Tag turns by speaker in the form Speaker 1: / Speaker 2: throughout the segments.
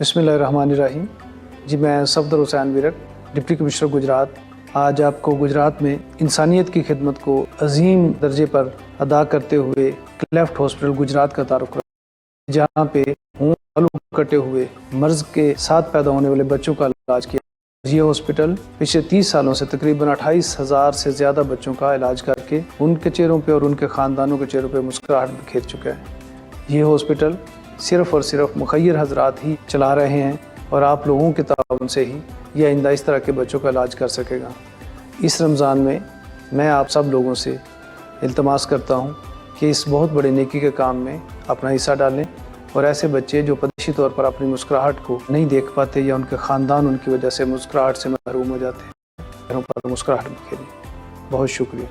Speaker 1: بسم اللہ الرحمن الرحیم. جی میں صفدر حسین ورک ڈپٹی کمشنر گجرات آج آپ کو گجرات میں انسانیت کی خدمت کو عظیم درجے پر ادا کرتے ہوئے کلیفٹ ہاسپٹل گجرات کا تعارف کرا، جہاں پہ خون آلو کٹے ہوئے مرض کے ساتھ پیدا ہونے والے بچوں کا علاج کیا. یہ ہاسپٹل پچھلے 30 سالوں سے تقریباً 28,000 سے زیادہ بچوں کا علاج کر کے ان کے چہروں پہ اور ان کے خاندانوں کے چہروں پہ مسکراہٹ بکھیر چکا ہے. یہ ہاسپٹل صرف اور صرف مخیر حضرات ہی چلا رہے ہیں اور آپ لوگوں کے تعاون سے ہی یہ آئندہ اس طرح کے بچوں کا علاج کر سکے گا. اس رمضان میں آپ سب لوگوں سے التماس کرتا ہوں کہ اس بہت بڑے نیکی کے کام میں اپنا حصہ ڈالیں اور ایسے بچے جو پیدائشی طور پر اپنی مسکراہٹ کو نہیں دیکھ پاتے یا ان کے خاندان ان کی وجہ سے مسکراہٹ سے محروم ہو جاتے ہیں، چہروں پر مسکراہٹ بکھیریں. بہت شکریہ.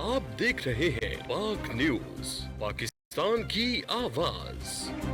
Speaker 2: آپ دیکھ رہے ہیں پاک نیوز، پاکستان کی آواز.